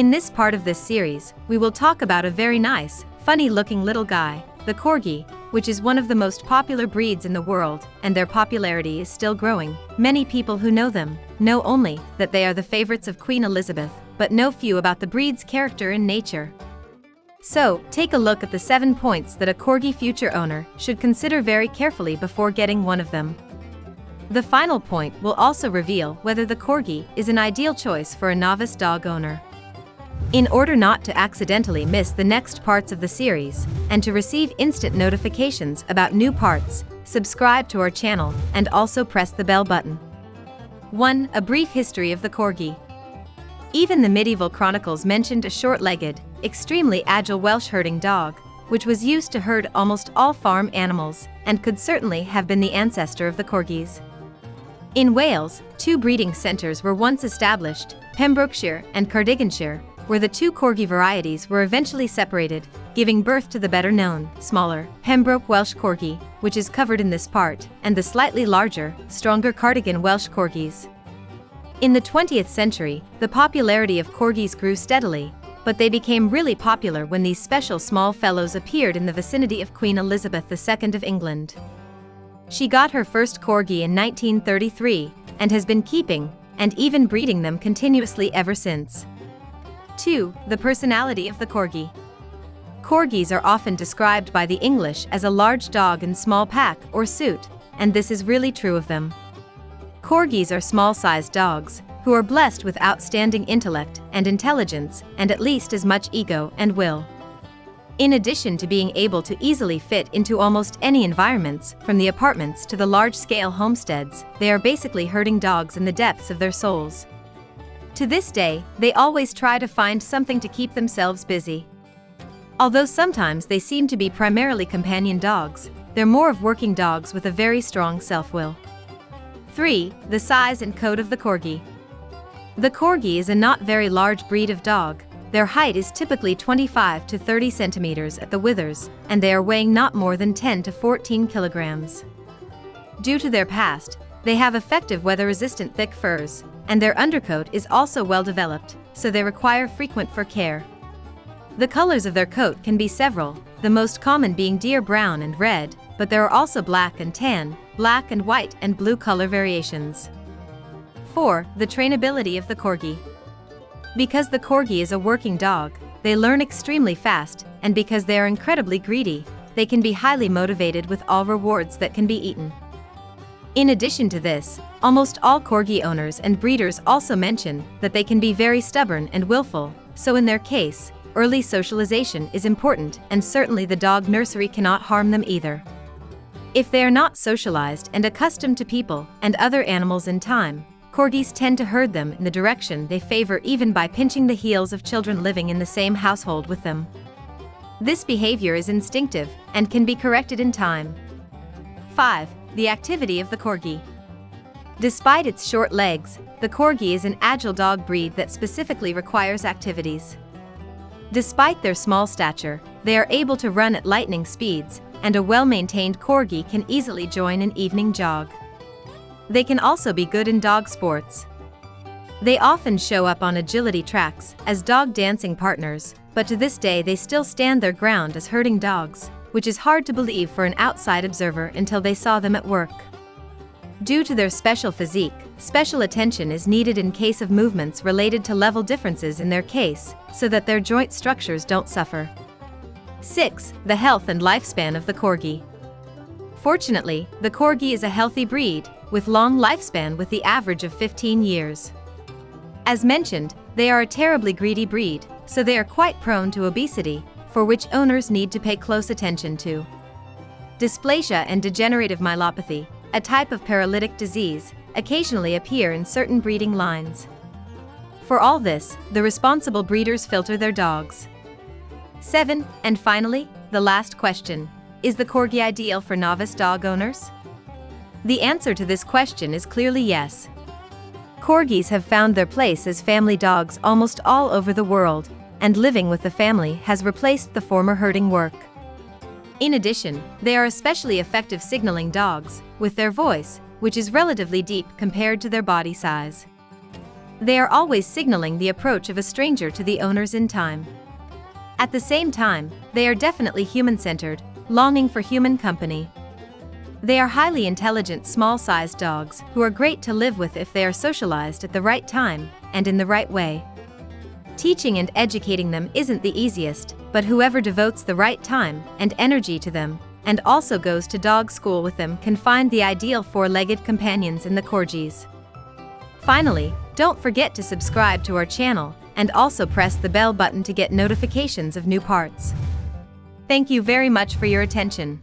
In this part of this series, we will talk about a very nice, funny-looking little guy, the Corgi, which is one of the most popular breeds in the world, and their popularity is still growing. Many people who know them know only that they are the favorites of Queen Elizabeth, but know few about the breed's character and nature. So, take a look at the 7 points that a Corgi future owner should consider very carefully before getting one of them. The final point will also reveal whether the Corgi is an ideal choice for a novice dog owner. In order not to accidentally miss the next parts of the series, and to receive instant notifications about new parts, subscribe to our channel and also press the bell button. 1. A brief history of the Corgi. Even the medieval chronicles mentioned a short-legged, extremely agile Welsh herding dog, which was used to herd almost all farm animals, and could certainly have been the ancestor of the Corgis. In Wales, 2 breeding centres were once established, Pembrokeshire and Cardiganshire, where the 2 Corgi varieties were eventually separated, giving birth to the better-known, smaller, Pembroke Welsh Corgi, which is covered in this part, and the slightly larger, stronger cardigan Welsh Corgis. In the 20th century, the popularity of Corgis grew steadily, but they became really popular when these special small fellows appeared in the vicinity of Queen Elizabeth II of England. She got her first Corgi in 1933, and has been keeping, and even breeding them continuously ever since. 2. The personality of the Corgi. Corgis are often described by the English as a large dog in small pack or suit, and this is really true of them. Corgis are small-sized dogs, who are blessed with outstanding intellect and intelligence, and at least as much ego and will. In addition to being able to easily fit into almost any environments, from the apartments to the large-scale homesteads, they are basically herding dogs in the depths of their souls. To this day, they always try to find something to keep themselves busy. Although sometimes they seem to be primarily companion dogs, they're more of working dogs with a very strong self-will. 3. The size and coat of the Corgi. The Corgi is a not very large breed of dog. Their height is typically 25 to 30 centimeters at the withers, and they are weighing not more than 10 to 14 kilograms. Due to their past, they have effective weather-resistant thick furs, and their undercoat is also well developed, so they require frequent fur care. The colors of their coat can be several, the most common being deer brown and red, but there are also black and tan, black and white and blue color variations. 4. The trainability of the Corgi. Because the Corgi is a working dog, they learn extremely fast, and because they are incredibly greedy, they can be highly motivated with all rewards that can be eaten. In addition to this, almost all Corgi owners and breeders also mention that they can be very stubborn and willful, so in their case, early socialization is important, and certainly the dog nursery cannot harm them either. If they are not socialized and accustomed to people and other animals in time, Corgis tend to herd them in the direction they favor, even by pinching the heels of children living in the same household with them. This behavior is instinctive and can be corrected in time. 5. The activity of the Corgi. Despite its short legs, the Corgi is an agile dog breed that specifically requires activities. Despite their small stature, they are able to run at lightning speeds, and a well-maintained Corgi can easily join an evening jog. They can also be good in dog sports. They often show up on agility tracks as dog dancing partners, but to this day they still stand their ground as herding dogs, which is hard to believe for an outside observer until they saw them at work. Due to their special physique, special attention is needed in case of movements related to level differences in their case, so that their joint structures don't suffer. 6. The health and lifespan of the Corgi. Fortunately, the Corgi is a healthy breed, with long lifespan with the average of 15 years. As mentioned, they are a terribly greedy breed, so they are quite prone to obesity, for which owners need to pay close attention to. Dysplasia and degenerative myelopathy, a type of paralytic disease, occasionally appear in certain breeding lines. For all this, the responsible breeders filter their dogs. 7. And finally, the last question. Is the Corgi ideal for novice dog owners? The answer to this question is clearly yes. Corgis have found their place as family dogs almost all over the world, and living with the family has replaced the former herding work. In addition, they are especially effective signaling dogs, with their voice, which is relatively deep compared to their body size. They are always signaling the approach of a stranger to the owners in time. At the same time, they are definitely human-centered, longing for human company. They are highly intelligent small-sized dogs who are great to live with if they are socialized at the right time and in the right way. Teaching and educating them isn't the easiest, but whoever devotes the right time and energy to them and also goes to dog school with them can find the ideal four-legged companions in the corgis. Finally, don't forget to subscribe to our channel and also press the bell button to get notifications of new parts. Thank you very much for your attention.